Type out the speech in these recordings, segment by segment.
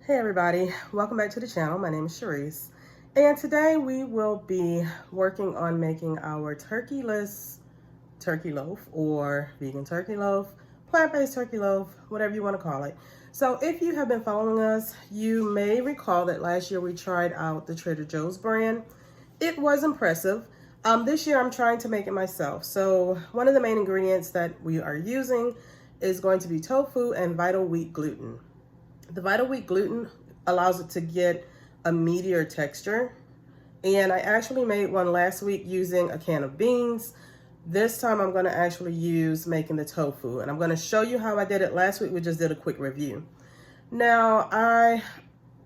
Hey everybody, welcome back to the channel. My name is Sharice, and today we will be working on making our turkeyless turkey loaf or vegan turkey loaf, plant-based turkey loaf, whatever you want to call it. So if you have been following us, you may recall that last year we tried out the Trader Joe's brand. It was impressive. This year I'm trying to make it myself. So one of the main ingredients that we are using is going to be tofu and Vital Wheat Gluten. The Vital Wheat Gluten allows it to get a meatier texture. And I actually made one last week using a can of beans. This time I'm going to actually use making the tofu. And I'm going to show you how I did it last week. We just did a quick review. Now, I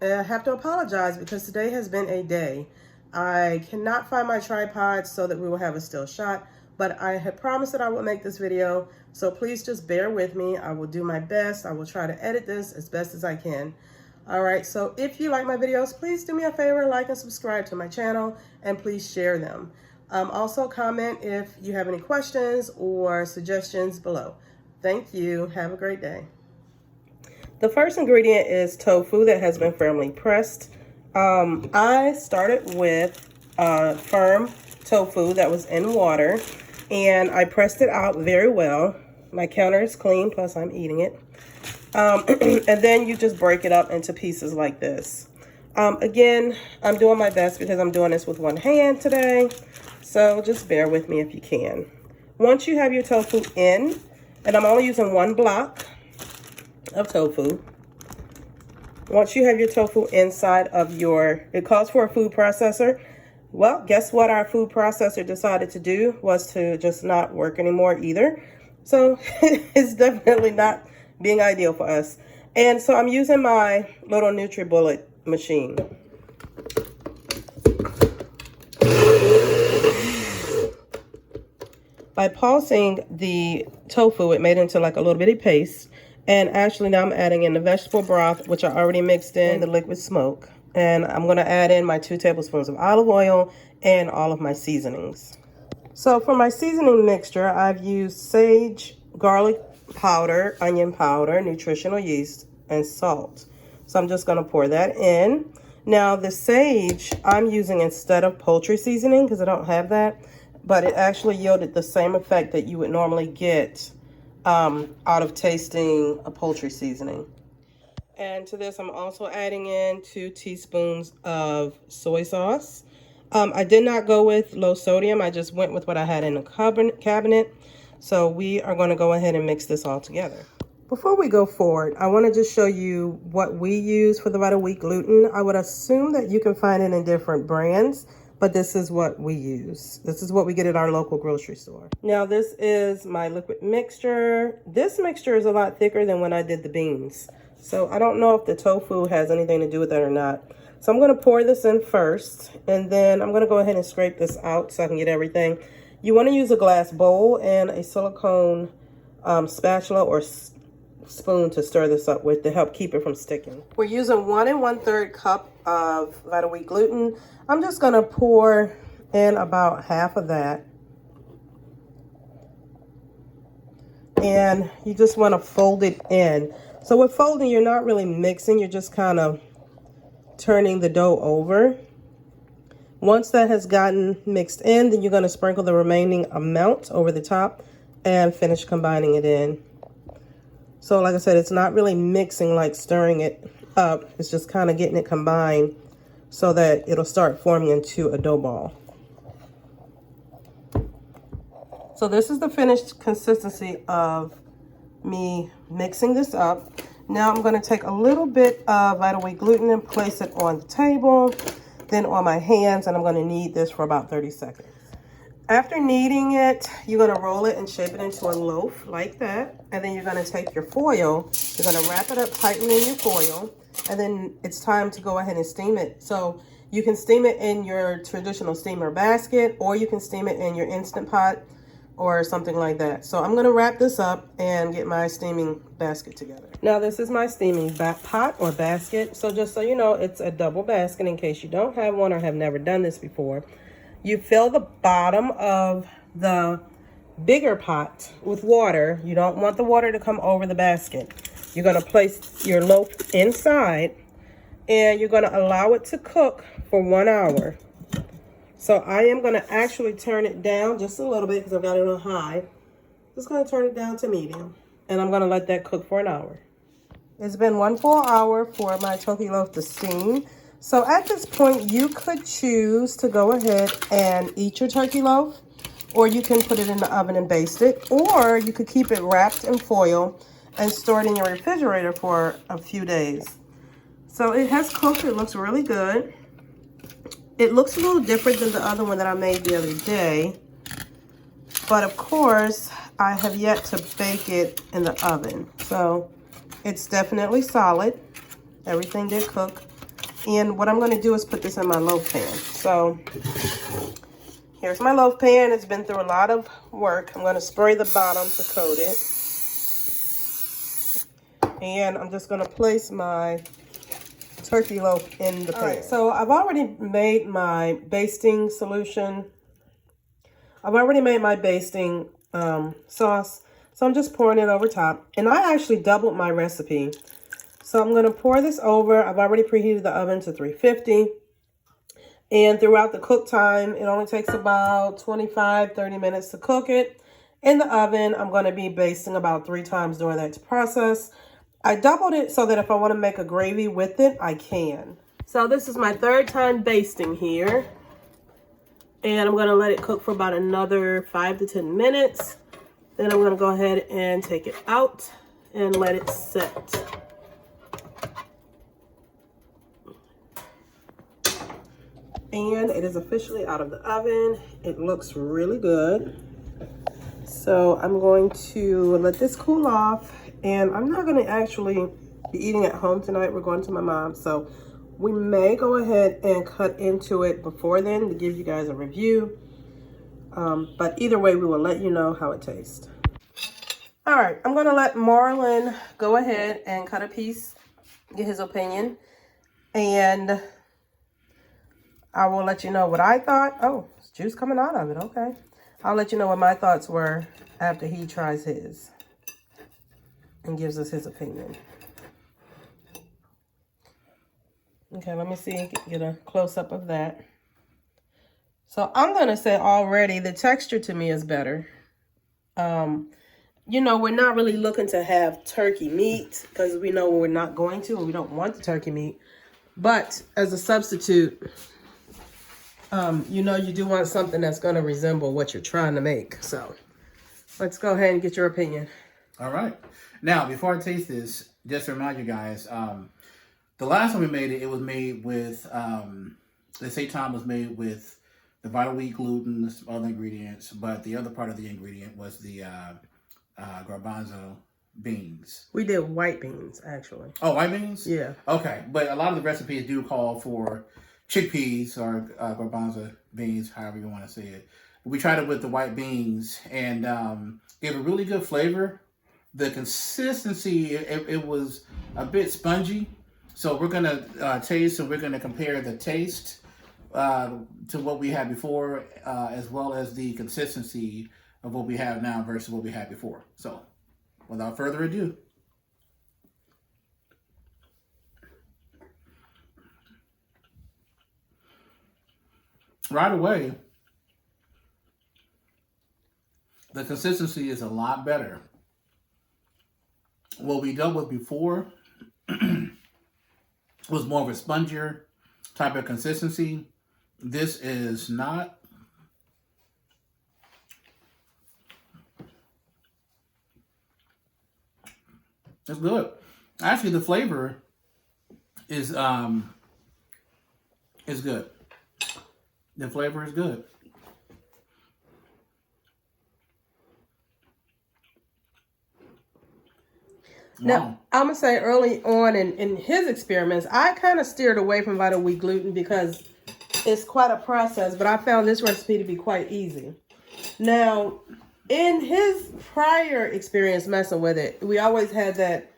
have to apologize because today has been a day. I cannot find my tripod so that we will have a still shot. But I had promised that I would make this video, so please just bear with me. I will do my best. I will try to edit this as best as I can. All right, so if you like my videos, please do me a favor, like and subscribe to my channel, and please share them. Also comment if you have any questions or suggestions below. Thank you. Have a great day. The first ingredient is tofu that has been firmly pressed. I started with firm tofu that was in water, and I pressed it out very well. My counter is clean, plus I'm eating it. And then you just break it up into pieces like this. Again, I'm doing my best because I'm doing this with one hand today, so just bear with me if you can. Once you have your tofu in, and I'm only using one block of tofu. Once you have your tofu inside of it calls for a food processor. Well, guess what our food processor decided to do was to just not work anymore either. So it's definitely not being ideal for us. And so I'm using my little NutriBullet machine. By pulsing the tofu, it made it into like a little bitty paste. And actually now I'm adding in the vegetable broth, which I already mixed in the liquid smoke. And I'm going to add in my 2 tablespoons of olive oil and all of my seasonings. So for my seasoning mixture, I've used sage, garlic powder, onion powder, nutritional yeast, and salt. So I'm just going to pour that in. Now the sage I'm using instead of poultry seasoning because I don't have that, but it actually yielded the same effect that you would normally get out of tasting a poultry seasoning. And to this, I'm also adding in 2 teaspoons of soy sauce. I did not go with low sodium. I just went with what I had in the cabinet. So we are going to go ahead and mix this all together. Before we go forward, I want to just show you what we use for the Vital Wheat Gluten. I would assume that you can find it in different brands, but this is what we use. This is what we get at our local grocery store. Now this is my liquid mixture. This mixture is a lot thicker than when I did the beans. So I don't know if the tofu has anything to do with that or not. So I'm going to pour this in first, and then I'm going to go ahead and scrape this out so I can get everything. You want to use a glass bowl and a silicone spatula or spoon to stir this up with to help keep it from sticking. We're using 1 1/3 cup of Vital Wheat Gluten. I'm just going to pour in about half of that. And you just want to fold it in. So with folding, you're not really mixing, you're just kind of turning the dough over. Once that has gotten mixed in, then you're going to sprinkle the remaining amount over the top and finish combining it in. So like I said, it's not really mixing like stirring it up. It's just kind of getting it combined so that it'll start forming into a dough ball. So this is the finished consistency of me mixing this up. Now I'm going to take a little bit of Vital Wheat Gluten and place it on the table, then on my hands, and I'm going to knead this for about 30 seconds. After kneading it, you're going to roll it and shape it into a loaf like that. And then you're going to take your foil, you're going to wrap it up tightly in your foil, and then it's time to go ahead and steam it. So you can steam it in your traditional steamer basket, or you can steam it in your Instant Pot or something like that. So I'm going to wrap this up and get my steaming basket together. Now this is my steaming pot or basket. So just so you know, it's a double basket in case you don't have one or have never done this before. You fill the bottom of the bigger pot with water. You don't want the water to come over the basket. You're going to place your loaf inside, and you're going to allow it to cook for 1 hour. So I am going to actually turn it down just a little bit because I've got it on high. Just going to turn it down to medium, and I'm going to let that cook for 1 hour. It's been 1 full hour for my turkey loaf to steam. So at this point, you could choose to go ahead and eat your turkey loaf, or you can put it in the oven and baste it, or you could keep it wrapped in foil and store it in your refrigerator for a few days. So it has cooked. It looks really good. It looks a little different than the other one that I made the other day. But of course, I have yet to bake it in the oven. So it's definitely solid. Everything did cook. And what I'm going to do is put this in my loaf pan. So here's my loaf pan. It's been through a lot of work. I'm going to spray the bottom to coat it. And I'm just going to place my turkey loaf in the pan. All right, so I've already made my basting solution. I've already made my basting sauce. So I'm just pouring it over top. And I actually doubled my recipe. So I'm going to pour this over. I've already preheated the oven to 350. And throughout the cook time, it only takes about 25-30 minutes to cook it. In the oven, I'm going to be basting about 3 times during that process. I doubled it so that if I want to make a gravy with it, I can. So this is my 3rd time basting here. And I'm going to let it cook for about another 5 to 10 minutes. Then I'm going to go ahead and take it out and let it set. And it is officially out of the oven. It looks really good. So I'm going to let this cool off. And I'm not going to actually be eating at home tonight. We're going to my mom's. So we may go ahead and cut into it before then to give you guys a review. But either way, we will let you know how it tastes. All right, I'm going to let Marlon go ahead and cut a piece, get his opinion. And I will let you know what I thought. Oh, there's juice coming out of it. Okay. I'll let you know what my thoughts were after he tries his and gives us his opinion. Okay, let me see, get a close-up of that. So I'm going to say already the texture to me is better. You know, we're not really looking to have turkey meat because we know we're not going to, and we don't want the turkey meat. But as a substitute, you know, you do want something that's going to resemble what you're trying to make. So let's go ahead and get your opinion. All right. Now, before I taste this, just to remind you guys, the last time we made it, it was made with, the seitan was made with the Vital Wheat Gluten, some other ingredients, but the other part of the ingredient was the garbanzo beans. We did white beans, actually. Oh, white beans? Yeah. Okay, but a lot of the recipes do call for chickpeas or garbanzo beans, however you want to say it. But we tried it with the white beans, and gave a really good flavor. The consistency, it was a bit spongy. So we're going to taste, and we're going to compare the taste to what we had before, as well as the consistency of what we have now versus what we had before. So without further ado. Right away, the consistency is a lot better. What we dealt with before was more of a spongier type of consistency. This is not. It's good. Actually, the flavor is good. The flavor is good. Now, Wow. I'm going to say early on in his experiments, I kind of steered away from Vital Wheat Gluten because it's quite a process, but I found this recipe to be quite easy. Now, in his prior experience messing with it, we always had that,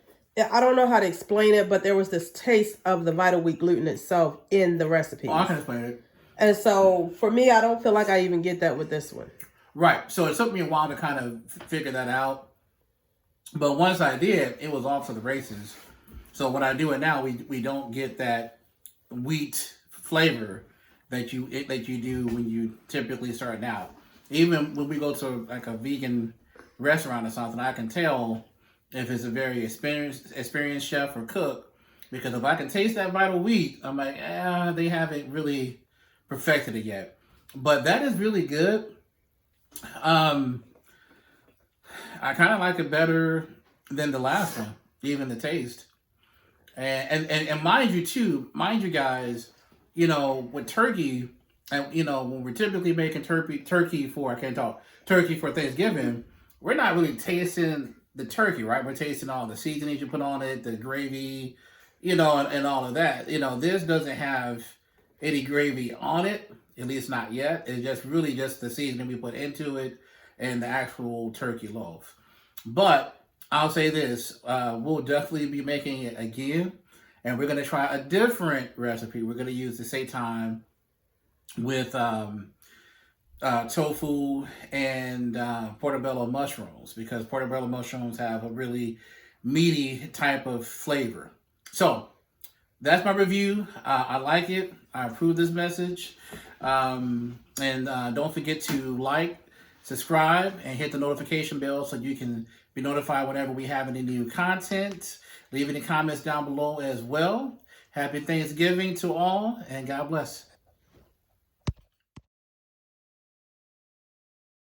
I don't know how to explain it, but there was this taste of the Vital Wheat Gluten itself in the recipe. Oh, I can explain it. And so, for me, I don't feel like I even get that with this one. Right. So it took me a while to kind of figure that out. But once I did, it was off to the races. So when I do it now, we don't get that wheat flavor that you do when you typically starting out. Even when we go to like a vegan restaurant or something, I can tell if it's a very experienced chef or cook, because if I can taste that vital wheat, I'm like, they haven't really perfected it yet. But that is really good. I kind of like it better than the last one, even the taste. And mind you guys, with turkey, and when we're typically making turkey for turkey for Thanksgiving, we're not really tasting the turkey, right? We're tasting all the seasonings you put on it, the gravy, and all of that. This doesn't have any gravy on it, at least not yet. It's just really just the seasoning we put into it and the actual turkey loaf. But I'll say this, we'll definitely be making it again, and we're going to try a different recipe. We're going to use the seitan with tofu and portobello mushrooms, because portobello mushrooms have a really meaty type of flavor. So that's my review. I like it. I approve this message. And don't forget to like, subscribe, and hit the notification bell so you can be notified whenever we have any new content. Leave any comments down below as well. Happy Thanksgiving to all, and God bless.